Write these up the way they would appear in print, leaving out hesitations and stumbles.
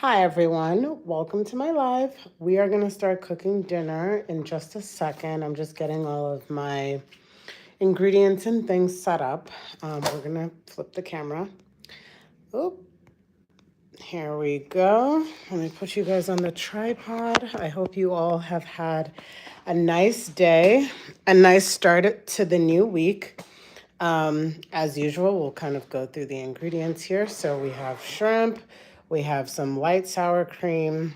Hi everyone, welcome to my live. We are going to start cooking dinner in just a second. I'm just getting all of my ingredients and things set up. We're going to flip the camera. Oop, here we go. Let me put you guys on the tripod. I hope you all have had a nice day, a nice start to the new week. As usual, we'll kind of go through the ingredients here. So we have shrimp, we have some light sour cream.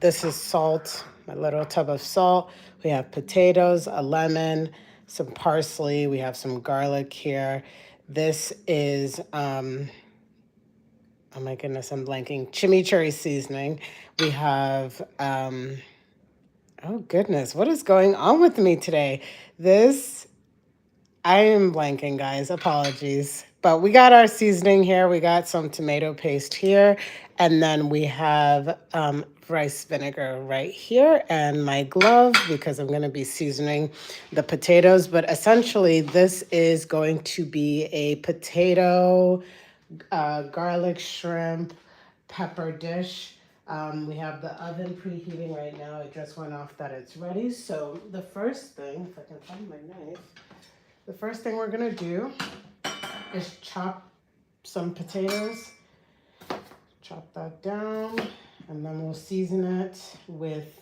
This is salt, a little tub of salt. We have potatoes, a lemon, some parsley. We have some garlic here. This is, oh my goodness, I'm blanking, chimichurri seasoning. We have, oh goodness, what is going on with me today? I am blanking, guys. Apologies. But we got our seasoning here. We got some tomato paste here. And then we have rice vinegar right here and my glove because I'm going to be seasoning the potatoes. But essentially, this is going to be a potato, garlic, shrimp, pepper dish. We have the oven preheating right now. It just went off that it's ready. So the first thing, if I can find my knife, the first thing we're gonna do is chop some potatoes, chop that down, and then we'll season it with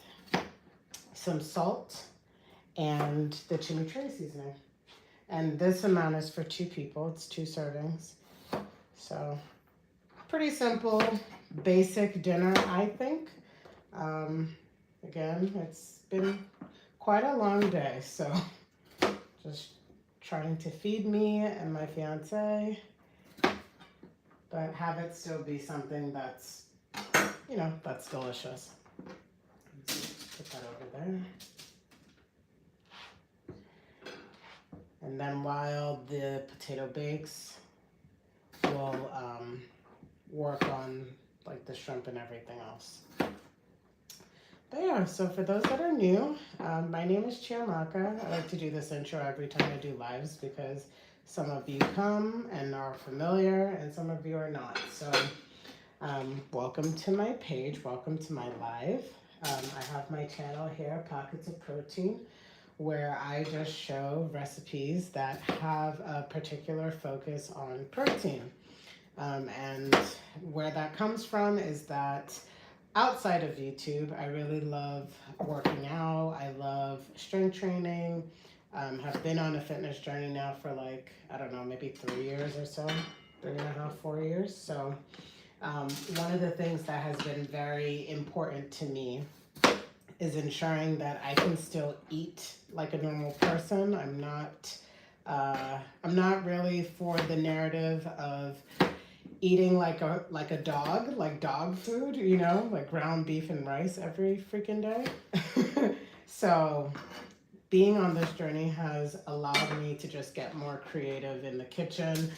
some salt and the chimichurri seasoning. And this amount is for 2 people, it's 2 servings. So pretty simple, basic dinner, I think. Again, it's been quite a long day, so just trying to feed me and my fiance, but have it still be something that's, that's delicious. Put that over there. And then while the potato bakes, we'll work on like the shrimp and everything else. But yeah, so for those that are new, my name is Chiamaka. I like to do this intro every time I do lives because some of you come and are familiar and some of you are not. So welcome to my page, welcome to my live. I have my channel here, Pockets of Protein, where I just show recipes that have a particular focus on protein. And where that comes from is that outside of YouTube, I really love working out. I love strength training. Have been on a fitness journey now for like, I don't know, maybe 3 years or so, 3.5, 4 years. So one of the things that has been very important to me is ensuring that I can still eat like a normal person. I'm not really for the narrative of eating like a dog, like dog food, like ground beef and rice every freaking day. So being on this journey has allowed me to just get more creative in the kitchen.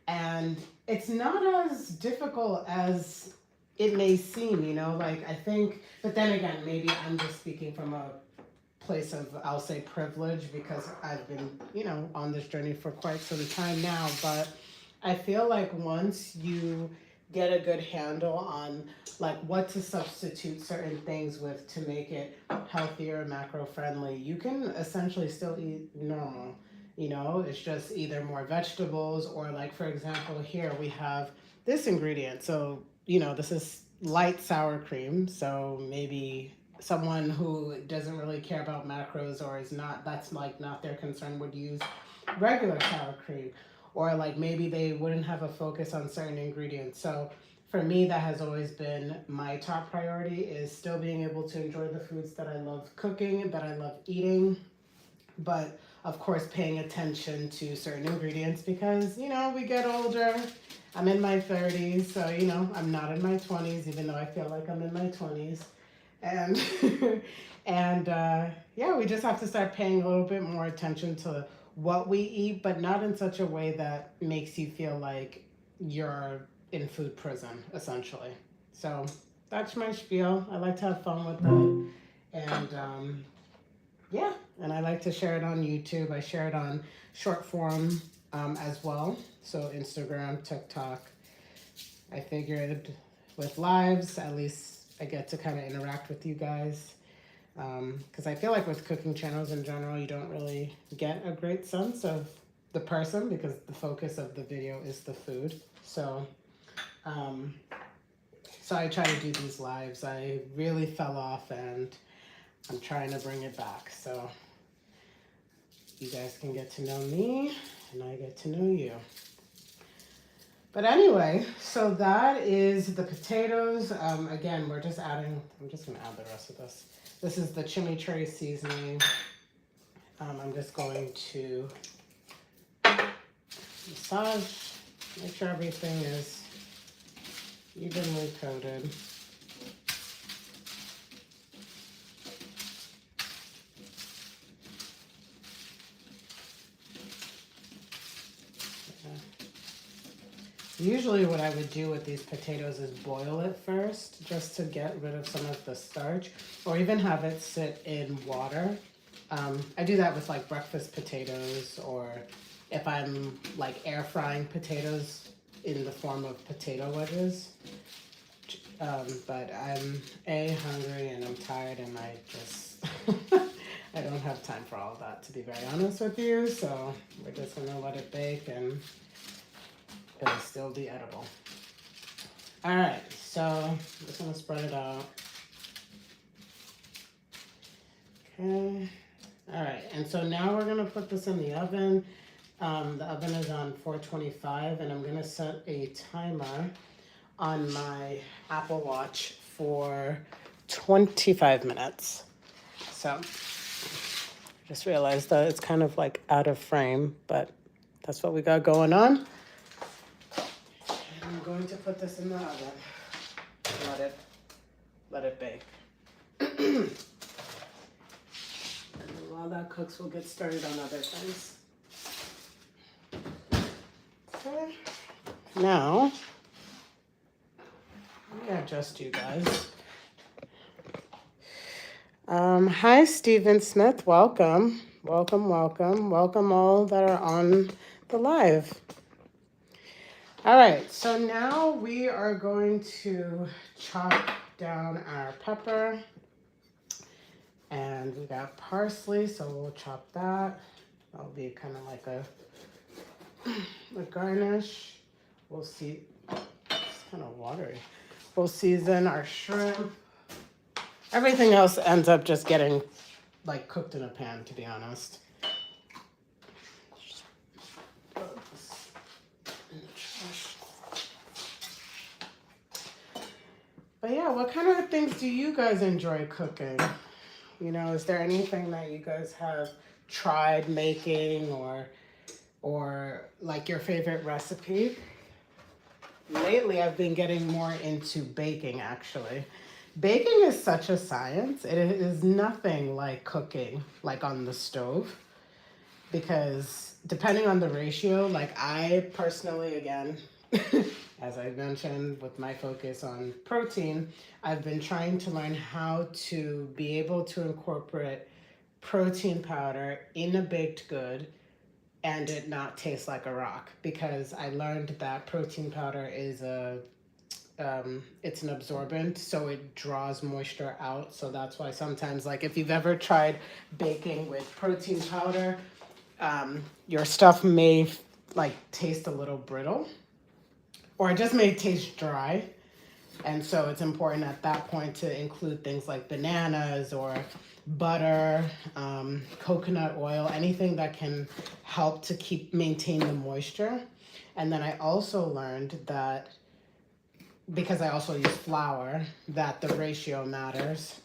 And it's not as difficult as it may seem, like I think, but then again, maybe I'm just speaking from a place of, I'll say, privilege because I've been, on this journey for quite some time now. But I feel like once you get a good handle on like what to substitute certain things with to make it healthier, macro friendly, you can essentially still eat normal. It's just either more vegetables or like, for example, here we have this ingredient. So, this is light sour cream. So maybe someone who doesn't really care about macros or is not, that's like not their concern, would use regular sour cream. Or like maybe they wouldn't have a focus on certain ingredients. So for me, that has always been my top priority, is still being able to enjoy the foods that I love cooking, that I love eating, but of course paying attention to certain ingredients because we get older. I'm in my 30s, so I'm not in my 20s, even though I feel like I'm in my 20s. And yeah, we just have to start paying a little bit more attention to what we eat, but not in such a way that makes you feel like you're in food prison, essentially. So that's my spiel. I like to have fun with it. And yeah, and I like to share it on YouTube. I share it on short form as well. So Instagram, TikTok. I figured with lives. At least I get to kind of interact with you guys. Because I feel like with cooking channels in general, you don't really get a great sense of the person because the focus of the video is the food. So, so I try to do these lives. I really fell off and I'm trying to bring it back. So you guys can get to know me and I get to know you. But anyway, so that is the potatoes. Again, we're just adding, I'm just gonna add the rest of this. This is the chimichurri seasoning. I'm just going to massage, make sure everything is evenly coated. Usually what I would do with these potatoes is boil it first just to get rid of some of the starch, or even have it sit in water. I do that with like breakfast potatoes, or if I'm like air frying potatoes in the form of potato wedges. But I'm hungry and I'm tired and I just, I don't have time for all of that, to be very honest with you. So we're just gonna let it bake and it'll still be edible. All right, so I'm just gonna spread it out. Okay, all right, and so now we're gonna put this in the oven. The oven is on 425 and I'm gonna set a timer on my Apple Watch for 25 minutes. So I just realized that it's kind of like out of frame, but that's what we got going on. I'm going to put this in the oven and let it bake. And while that cooks, we'll get started on other things. Okay. Now, let me adjust you guys. Hi, Stephen Smith. Welcome. Welcome, welcome. Welcome all that are on the live. All right, so now we are going to chop down our pepper. And we got parsley, so we'll chop that. That'll be kind of like a garnish. We'll see, it's kind of watery. We'll season our shrimp. Everything else ends up just getting like cooked in a pan, to be honest. But yeah, what kind of things do you guys enjoy cooking? You know, is there anything that you guys have tried making, or like your favorite recipe? Lately, I've been getting more into baking, actually. Baking is such a science. It is nothing like cooking, like on the stove, because depending on the ratio, like I personally, again, as I mentioned, with my focus on protein, I've been trying to learn how to be able to incorporate protein powder in a baked good and it not taste like a rock, because I learned that protein powder is it's an absorbent, so it draws moisture out. So that's why sometimes, like if you've ever tried baking with protein powder, your stuff may like taste a little brittle, or it just may taste dry. And so it's important at that point to include things like bananas or butter, coconut oil, anything that can help to maintain the moisture. And then I also learned that, because I also use flour, that the ratio matters.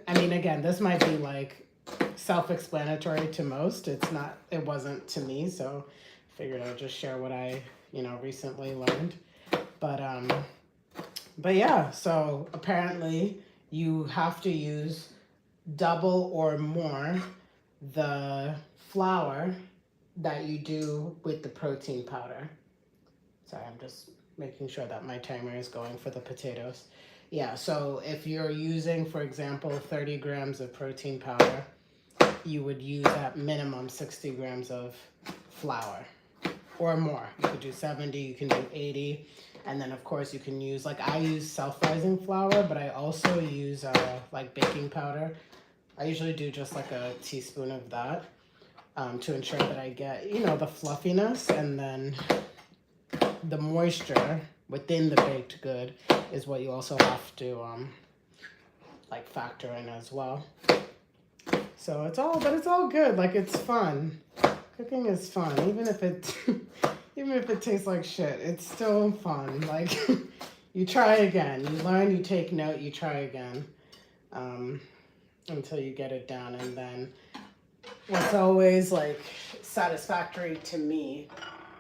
I mean, again, this might be like self-explanatory to most. It wasn't to me, so I figured I'd just share what I, recently learned. But yeah, so apparently you have to use double or more the flour that you do with the protein powder. Sorry, I'm just making sure that my timer is going for the potatoes. Yeah, so if you're using, for example, 30 grams of protein powder, you would use at minimum 60 grams of flour. or more. You could do 70, you can do 80. And then of course you can use, like I use self-rising flour, but I also use like baking powder. I usually do just like a teaspoon of that to ensure that I get, you know, the fluffiness, and then the moisture within the baked good is what you also have to like factor in as well. So it's all good. Like it's fun. Cooking is fun, even if it even if it tastes like shit. It's still fun. Like you try again, you learn, you take note, you try again until you get it down. And then what's always like satisfactory to me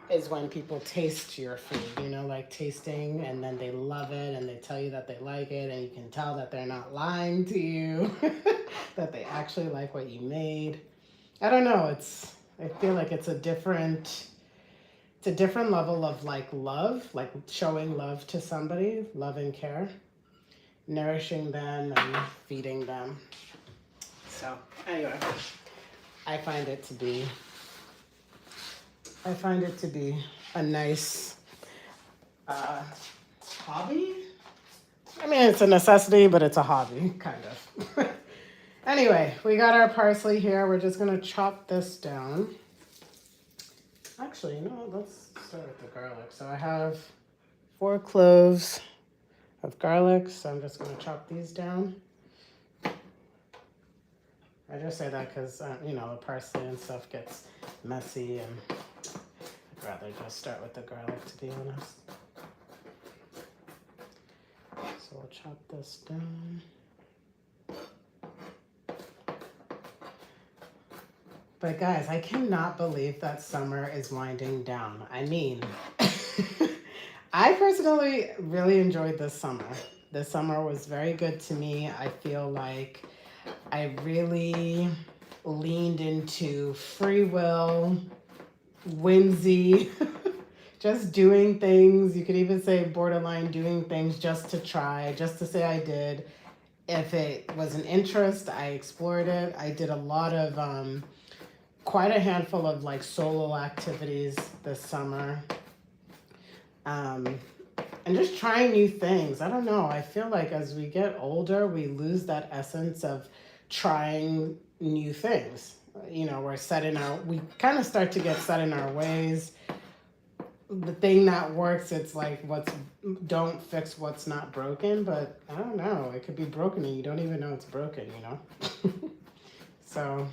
is when people taste your food, you know, like tasting, and then they love it and they tell you that they like it, and you can tell that they're not lying to you, that they actually like what you made. I don't know, I feel like it's a different level of like love, like showing love to somebody, love and care, nourishing them and feeding them. So anyway, I find it to be a nice hobby. I mean, it's a necessity, but it's a hobby, kind of. Anyway, we got our parsley here. We're just going to chop this down. Actually, you know what? Let's start with the garlic. So I have 4 cloves of garlic, so I'm just going to chop these down. I just say that because, you know, the parsley and stuff gets messy, and I'd rather just start with the garlic, to be honest. So we'll chop this down. But guys, I cannot believe that summer is winding down. I mean, I personally really enjoyed this summer. This summer was very good to me. I feel like I really leaned into free will, whimsy, just doing things. You could even say borderline doing things just to try, just to say I did. If it was an interest, I explored it. I did a lot of, quite a handful of like solo activities this summer. And just trying new things. I don't know. I feel like as we get older, we lose that essence of trying new things. You know, we kind of start to get set in our ways. The thing that works, it's like don't fix what's not broken, but I don't know. It could be broken and you don't even know it's broken, you know? So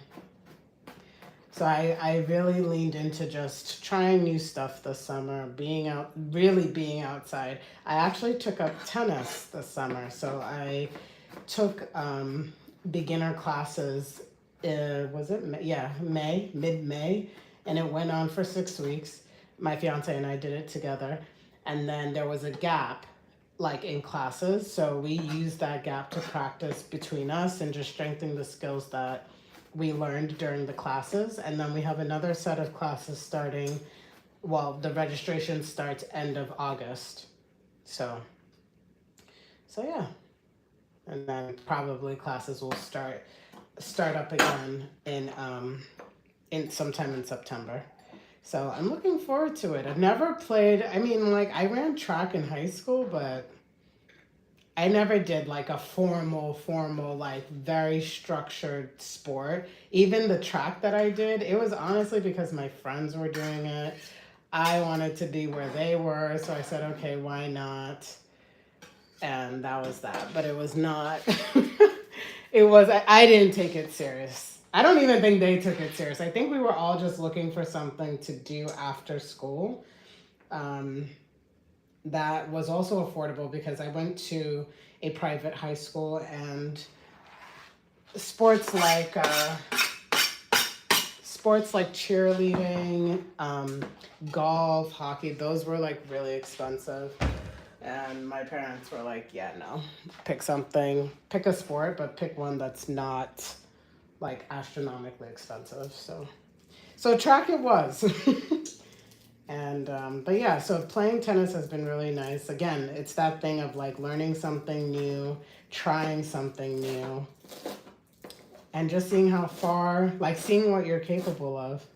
I really leaned into just trying new stuff this summer, really being outside. I actually took up tennis this summer. So I took beginner classes, was it May? Yeah, mid-May, and it went on for 6 weeks. My fiance and I did it together. And then there was a gap like in classes. So we used that gap to practice between us and just strengthen the skills that we learned during the classes. And then we have another set of classes starting, the registration starts end of August. So yeah. And then probably classes will start up again in sometime in September. So I'm looking forward to it. I've never played, I mean, like I ran track in high school, but I never did like a formal, like very structured sport. Even the track that I did, it was honestly because my friends were doing it. I wanted to be where they were, so I said, okay, why not? And that was that. But it was not, I didn't take it serious. I don't even think they took it serious. I think we were all just looking for something to do after school. That was also affordable because I went to a private high school, and sports like cheerleading, golf, hockey, those were like really expensive. And my parents were like, yeah, no, pick a sport, but pick one that's not like astronomically expensive. So track it was. And, but yeah, so playing tennis has been really nice. Again, it's that thing of like learning something new, trying something new, and just seeing how far, like seeing what you're capable of.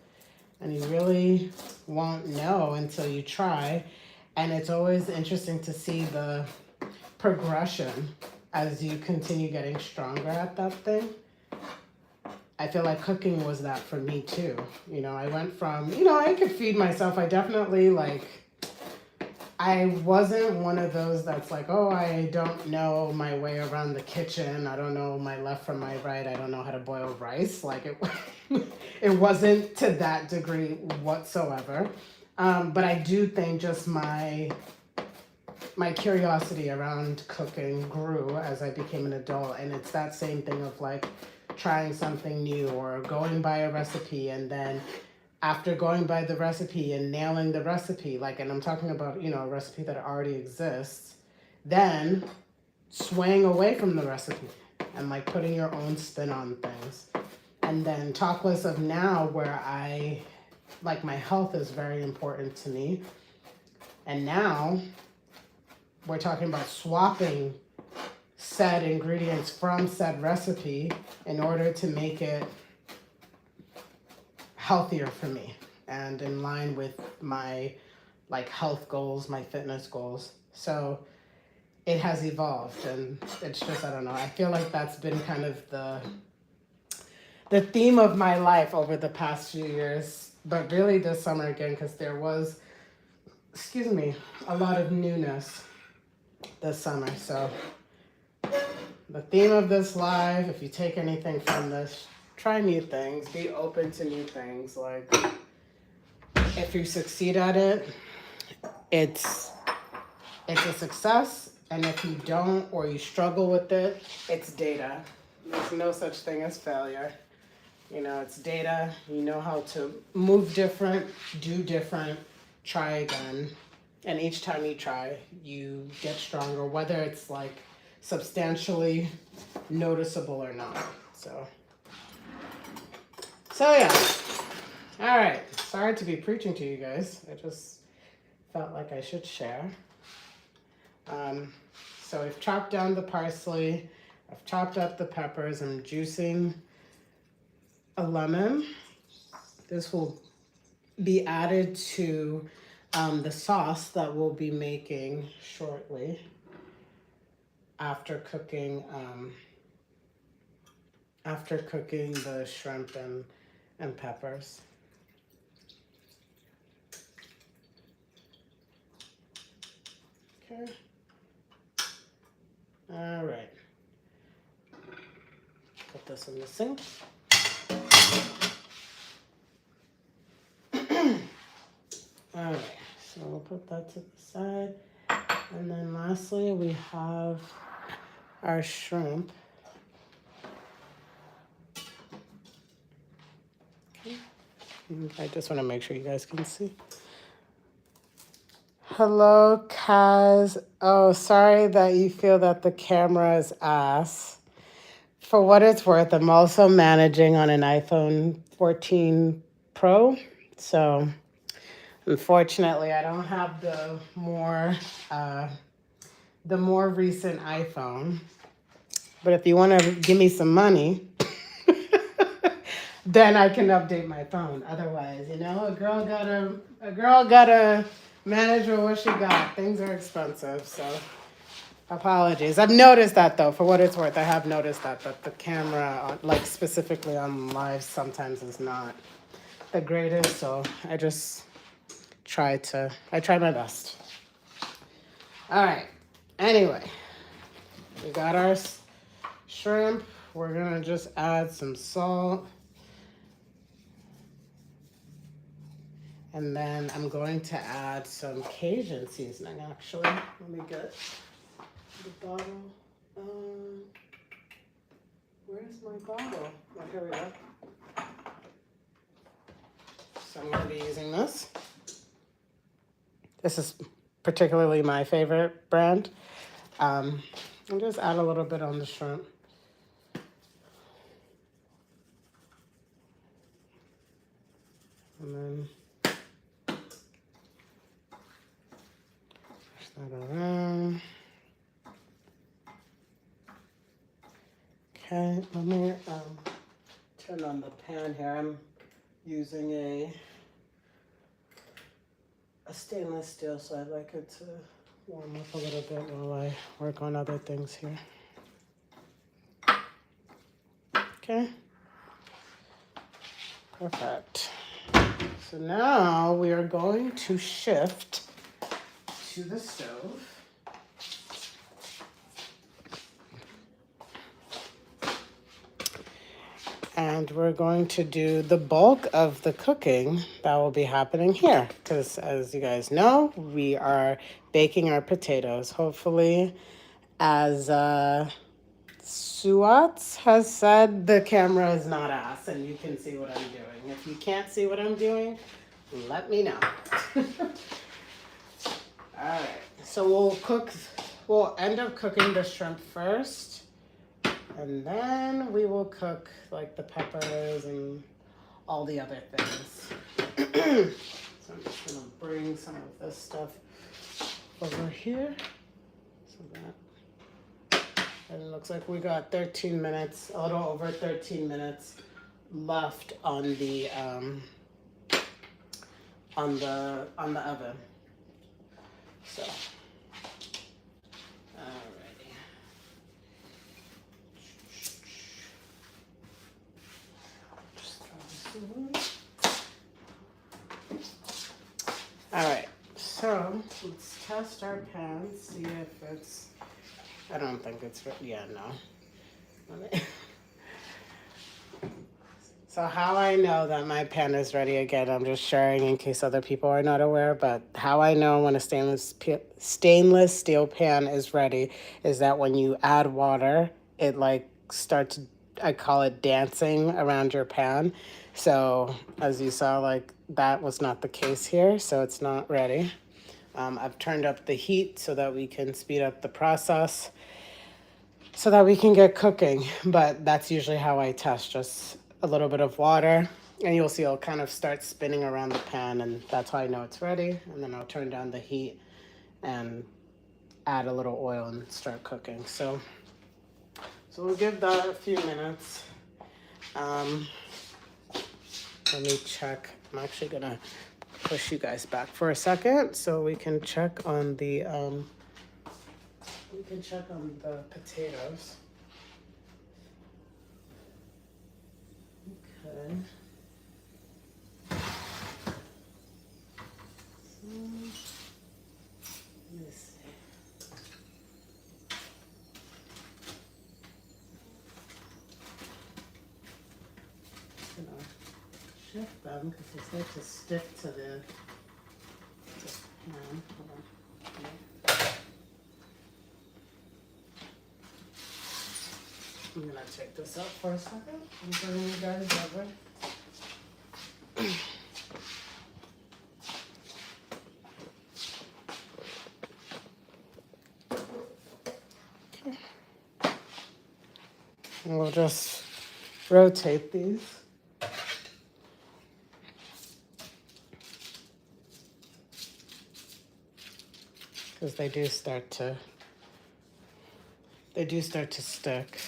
And you really won't know until you try. And it's always interesting to see the progression as you continue getting stronger at that thing. I feel like cooking was that for me too. You know, I went from, you know, I could feed myself. I definitely like, I wasn't one of those that's like, oh, I don't know my way around the kitchen. I don't know my left from my right. I don't know how to boil rice. Like it, it wasn't to that degree whatsoever. But I do think just my curiosity around cooking grew as I became an adult. And it's that same thing of like trying something new or going by a recipe, and then after going by the recipe and nailing the recipe, like, and I'm talking about, you know, a recipe that already exists, then swaying away from the recipe and like putting your own spin on things. And then talk less of now, where I, like, my health is very important to me. And now we're talking about swapping said ingredients from said recipe in order to make it healthier for me and in line with my like health goals, my fitness goals. So it has evolved, and it's just, I don't know, I feel like that's been kind of the theme of my life over the past few years, but really this summer again, because there was, excuse me, a lot of newness this summer. So the theme of this live, if you take anything from this, try new things, be open to new things. Like, if you succeed at it, it's a success. And if you don't, or you struggle with it, it's data. There's no such thing as failure. You know, it's data. You know how to move different, do different, try again. And each time you try, you get stronger, whether it's like substantially noticeable or not. So yeah. All right. Sorry to be preaching to you guys. I just felt like I should share. So I've chopped down the parsley. I've chopped up the peppers. I'm juicing a lemon. This will be added to the sauce that we'll be making shortly after cooking the shrimp and peppers. Okay. All right. Put this in the sink. All right, so we'll put that to the side. And then lastly, we have our shrimp. Okay. I just want to make sure you guys can see. Hello, Kaz. Oh, sorry that you feel that the camera is ass. For what it's worth, I'm also managing on an iPhone 14 Pro. So unfortunately, I don't have the more recent iPhone. But if you want to give me some money, then I can update my phone. Otherwise, you know, a girl gotta manage with what she got. Things are expensive, so apologies. I've noticed that though, for what it's worth. I have noticed that the camera, like specifically on live, sometimes is not the greatest. So I just try my best. All right. Anyway, we got our shrimp. We're gonna just add some salt. And then I'm going to add some Cajun seasoning, actually. Let me get the bottle. Where's my bottle? Oh, here we go. So I'm going to be using this. This is particularly my favorite brand. I'll just add a little bit on the shrimp. And then that around. Okay, let me turn on the pan here. I'm using a a stainless steel, so I'd like it to warm up a little bit while I work on other things here. Okay. Perfect. So now we are going to shift to the stove. And we're going to do the bulk of the cooking that will be happening here. Because as you guys know, we are baking our potatoes. Hopefully, as Suat has said, the camera is not ass and you can see what I'm doing. If you can't see what I'm doing, let me know. All right, so we'll end up cooking the shrimp first, and then we will cook like the peppers and all the other things. So I'm just gonna bring some of this stuff over here. So that, and it looks like we got 13 minutes, a little over 13 minutes left on the oven. So, alrighty. Just throw this away. All right, so let's test our pan, see if it's, I don't think it's, yeah, no. So how I know that my pan is ready, again, I'm just sharing in case other people are not aware, but how I know when a stainless steel pan is ready is that when you add water, it like starts, I call it dancing around your pan. So as you saw, like that was not the case here, so it's not ready. I've turned up the heat so that we can speed up the process so that we can get cooking, but that's usually how I test, just a little bit of water, and you'll see it'll kind of start spinning around the pan, and that's how I know it's ready. And then I'll turn down the heat and add a little oil and start cooking. So we'll give that a few minutes. Let me check. I'm actually gonna push you guys back for a second so we can check on the potatoes. Okay. Let me see. I'm gonna shift them because they start to stick to the pan. Hold on. I'm gonna take this up for a second and bring you guys over. Okay. And we'll just rotate these. Because they do start to stick.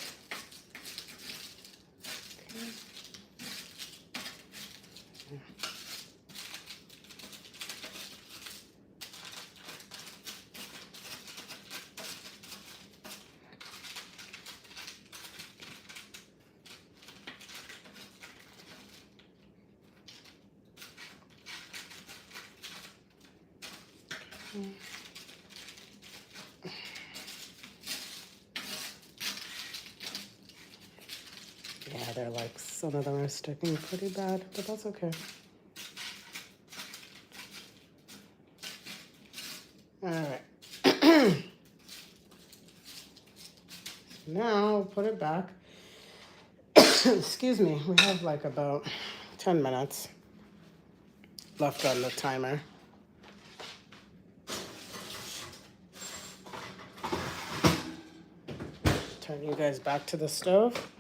Yeah, they're like, some of them are sticking pretty bad, but that's okay. All right. Now we'll put it back. Excuse me, we have like about 10 minutes left on the timer. Turn you guys back to the stove.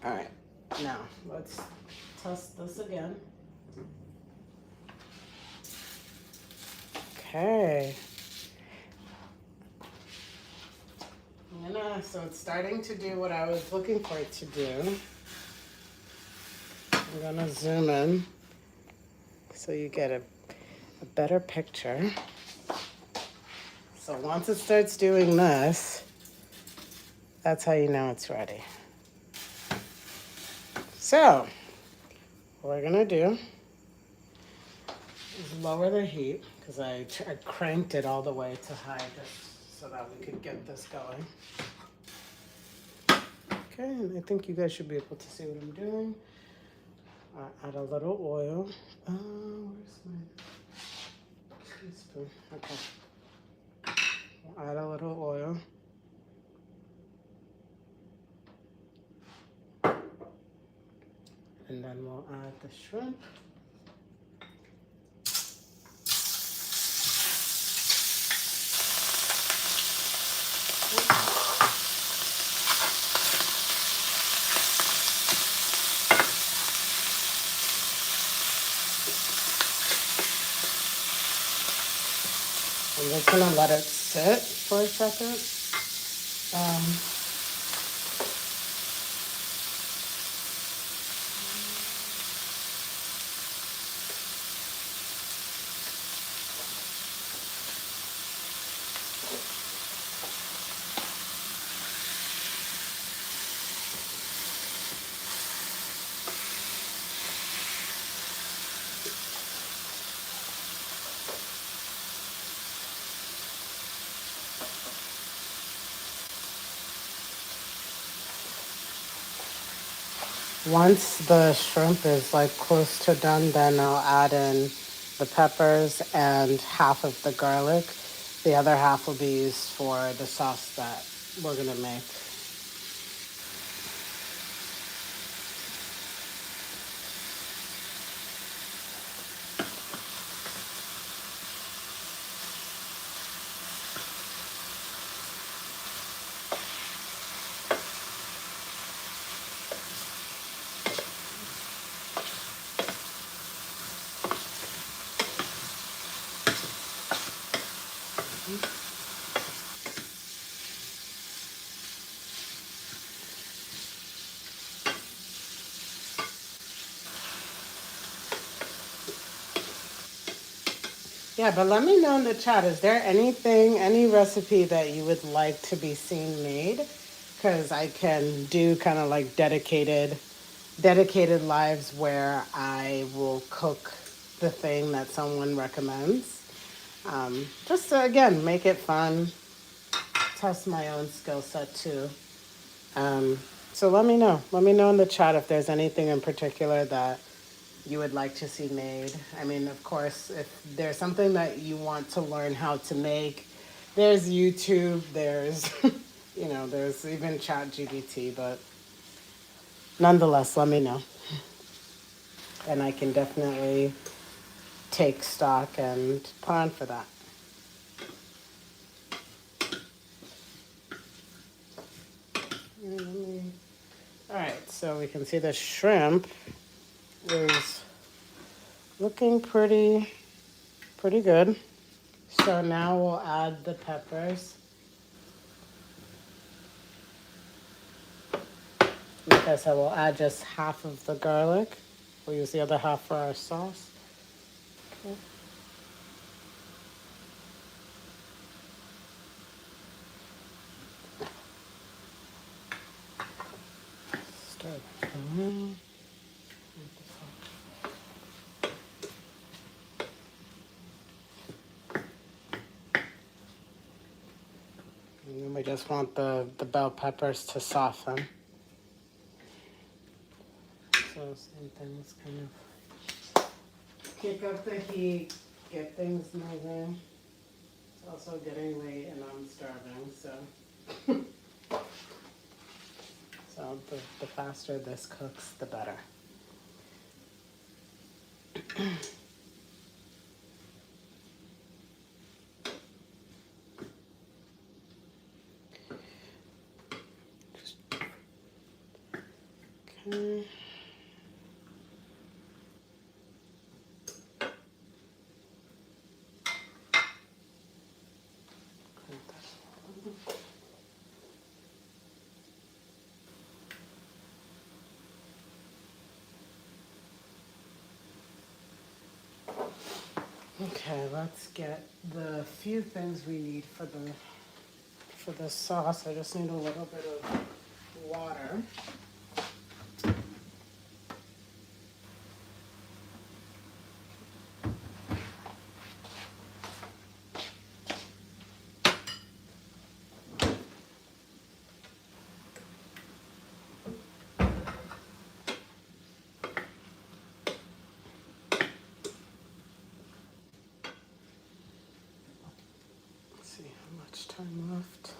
All right, now let's test this again. Okay. So it's starting to do what I was looking for it to do. I'm gonna zoom in. so you get a better picture. So once it starts doing this, that's how you know it's ready. So what we're gonna do is lower the heat, because I cranked it all the way to high just so that we could get this going. Okay, and I think you guys should be able to see what I'm doing. Add a little oil. Where's my teaspoon? Okay. We'll add a little oil. And then we'll add the shrimp. I'm just gonna let it sit for a second. Once the shrimp is like close to done, then I'll add in the peppers and half of the garlic. The other half will be used for the sauce that we're gonna make. Yeah, but let me know in the chat, is there anything, any recipe that you would like to be seen made? Because I can do kind of like dedicated lives where I will cook the thing that someone recommends. Just to, again, make it fun, test my own skill set too. So let me know. Let me know in the chat if there's anything in particular that you would like to see made. I mean, of course, if there's something that you want to learn how to make, there's YouTube, there's, there's even ChatGPT, but nonetheless, let me know. And I can definitely take stock and plan for that. All right, so we can see the shrimp is looking pretty good. So now we'll add the peppers. Like I said, we'll add just half of the garlic. We'll use the other half for our sauce. Okay. Start going. And then we just want the bell peppers to soften. So same thing, let's kind of kick up the heat, get things moving. It's also getting late and I'm starving, so so the faster this cooks, the better. Okay. Okay, let's get the few things we need for the sauce. I just need a little bit of water. Let's see how much time left.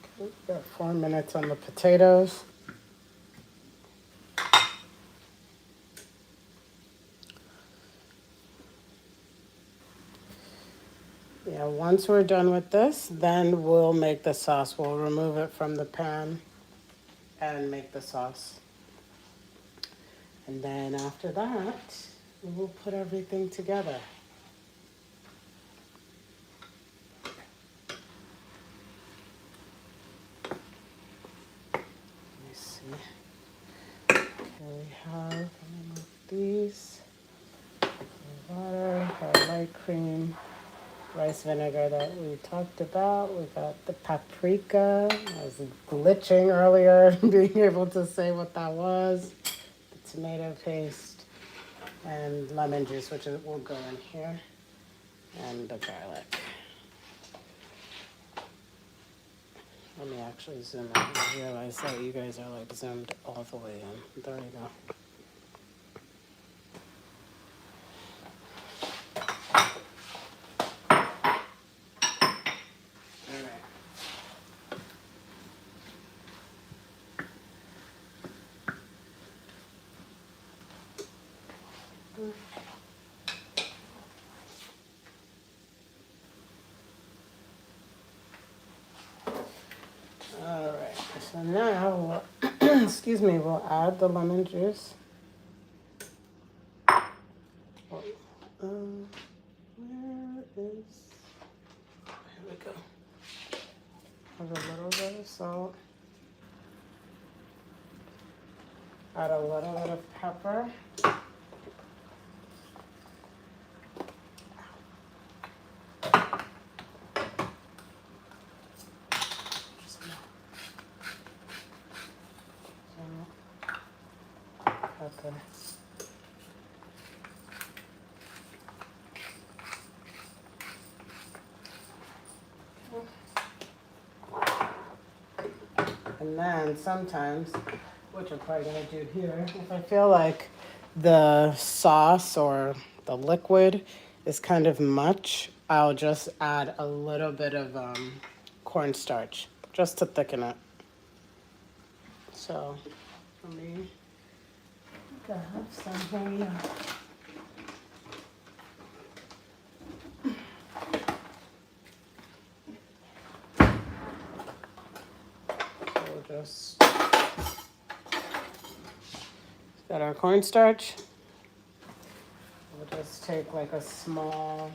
Okay, we've got 4 minutes on the potatoes. Yeah, once we're done with this, then we'll make the sauce. We'll remove it from the pan and make the sauce. And then after that, we'll put everything together. Let me see. Okay, we have these. Water, our light cream, rice vinegar that we talked about. We got the paprika. I was glitching earlier, being able to say what that was. The tomato paste and lemon juice, which will go in here, and the garlic. Let me actually zoom out and realize that you guys are like zoomed all the way in. There you go. All right, so now, excuse me, we'll add the lemon juice. Where is, here we go. Add a little bit of salt. Add a little bit of pepper. Pepper. And then sometimes, which I'm probably gonna do here, if I feel like the sauce or the liquid is kind of much, I'll just add a little bit of cornstarch just to thicken it. So for me, I think I have some here. We'll just got our cornstarch. We'll just take like a small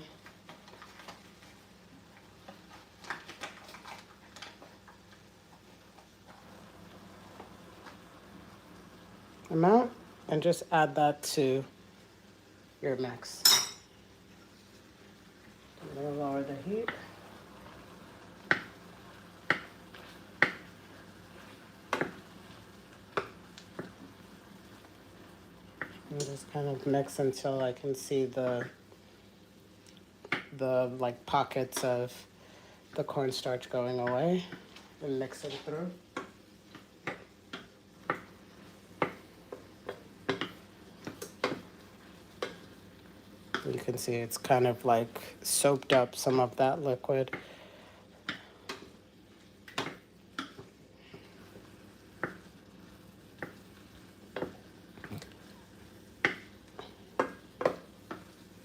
amount and just add that to your mix. I'm gonna lower the heat. And just kind of mix until I can see the like pockets of the cornstarch going away and mix it through. You can see it's kind of like soaked up some of that liquid.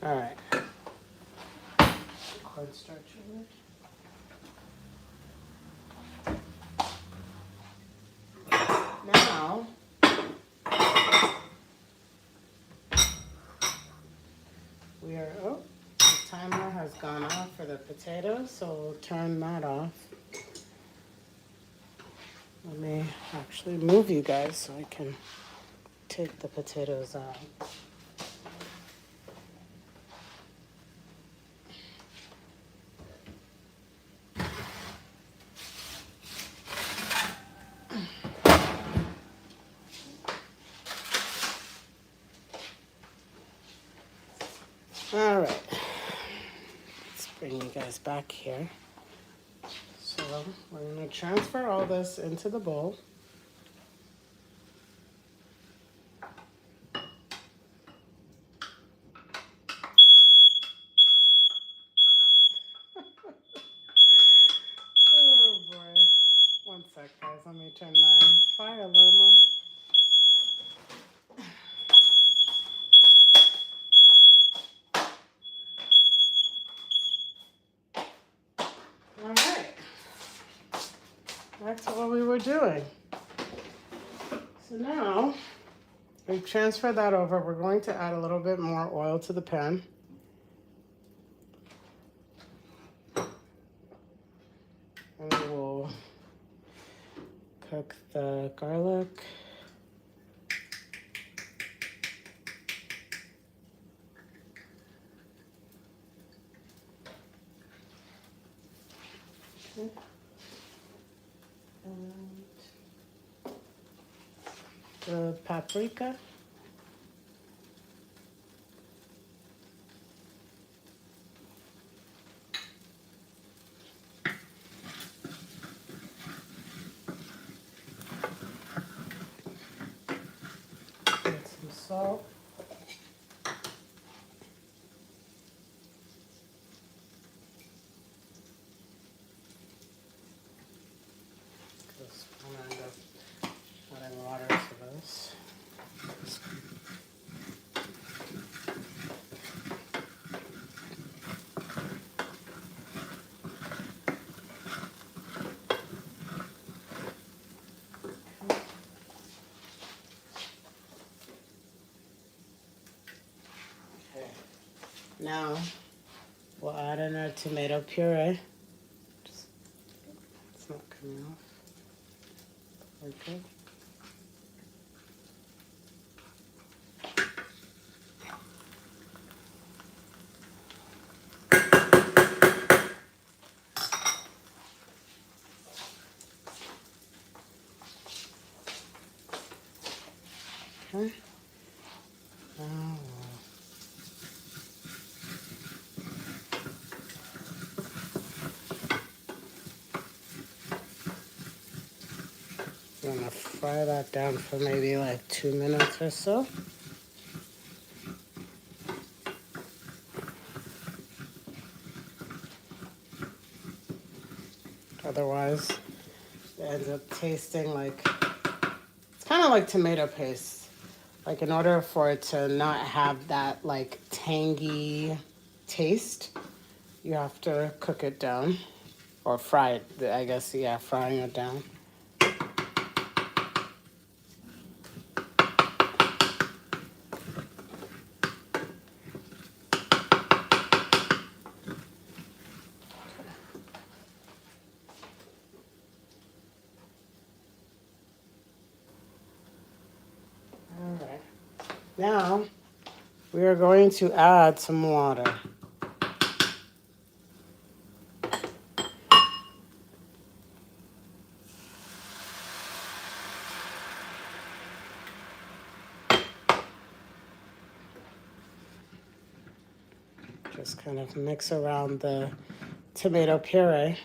All right. Cornstarch in it. Now, we are, oh, the timer has gone off for the potatoes, so we'll turn that off. Let me actually move you guys so I can take the potatoes out. bring you guys back here. So we're going to transfer all this into the bowl. Oh boy. One sec, guys. Let me turn my fire alarm off. All right. Back to what we were doing. So now we've transferred that over. We're going to add a little bit more oil to the pan. And we'll cook the garlic. Okay. And the paprika. Add some salt. I'm gonna end up adding water to this. Okay. Now we'll add in our tomato puree. It's not coming off. Okay. Okay. Now I'm gonna fry that down for maybe like 2 minutes or so. Otherwise, it ends up tasting like, it's kind of like tomato paste. Like in order for it to not have that like tangy taste, you have to cook it down or fry it, I guess, yeah, frying it down. All right. Now, we are going to add some water. Just kind of mix around the tomato puree.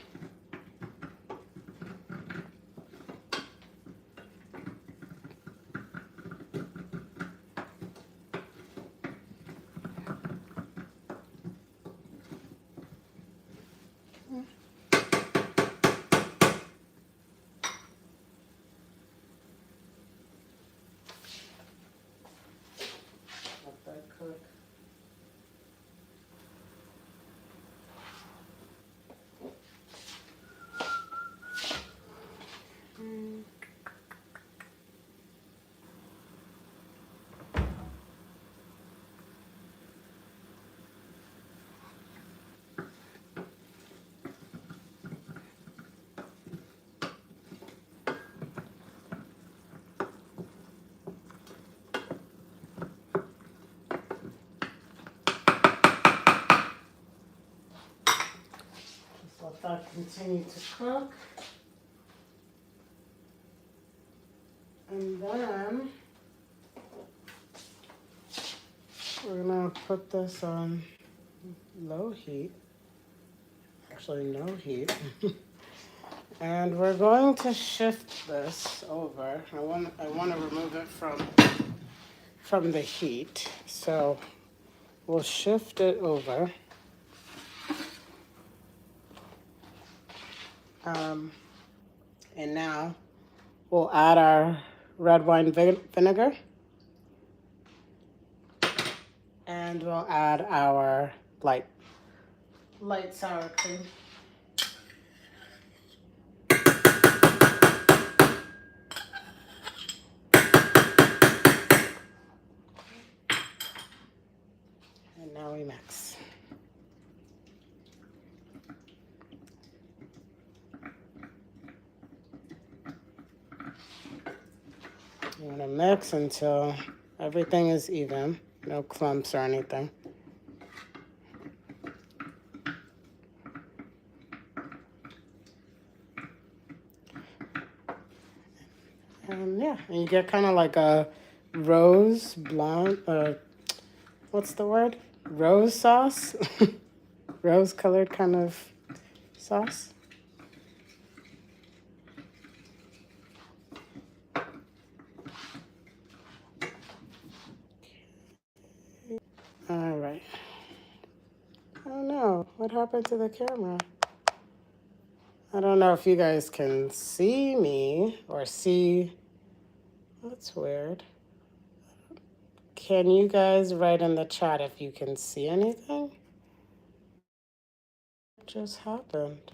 Let that cook. Let that continue to cook. And then we're gonna put this on low heat. actually no heat. And we're going to shift this over. I want to remove it from the heat. So we'll shift it over. And now we'll add our red wine vinegar. And we'll add our light sour cream. And now we mix. You want to mix until everything is even, no clumps or anything. And yeah, and you get kind of like a rose blonde, what's the word? Rose sauce? Rose colored kind of sauce. All right. Oh no, what happened to the camera? I don't know if you guys can see me or see. That's weird. Can you guys write in the chat if you can see anything? What just happened?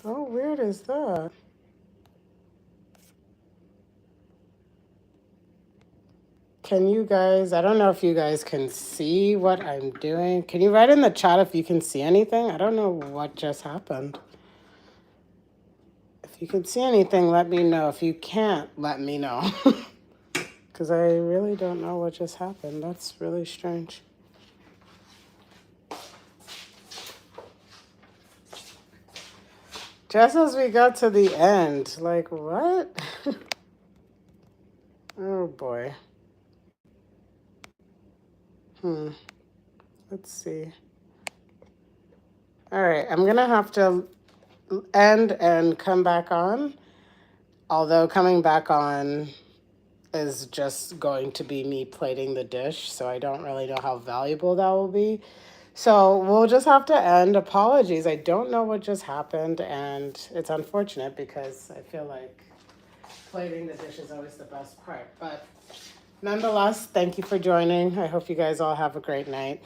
How weird is that? Can you guys, I don't know if you guys can see what I'm doing. Can you write in the chat if you can see anything? I don't know what just happened. If you can see anything, let me know. If you can't, let me know. Because I really don't know what just happened. That's really strange. Just as we got to the end, like what? Oh boy. Let's see. All right, I'm gonna have to end and come back on. Although coming back on is just going to be me plating the dish, so I don't really know how valuable that will be. So we'll just have to end. Apologies, I don't know what just happened, and it's unfortunate because I feel like plating the dish is always the best part. But nonetheless, thank you for joining. I hope you guys all have a great night.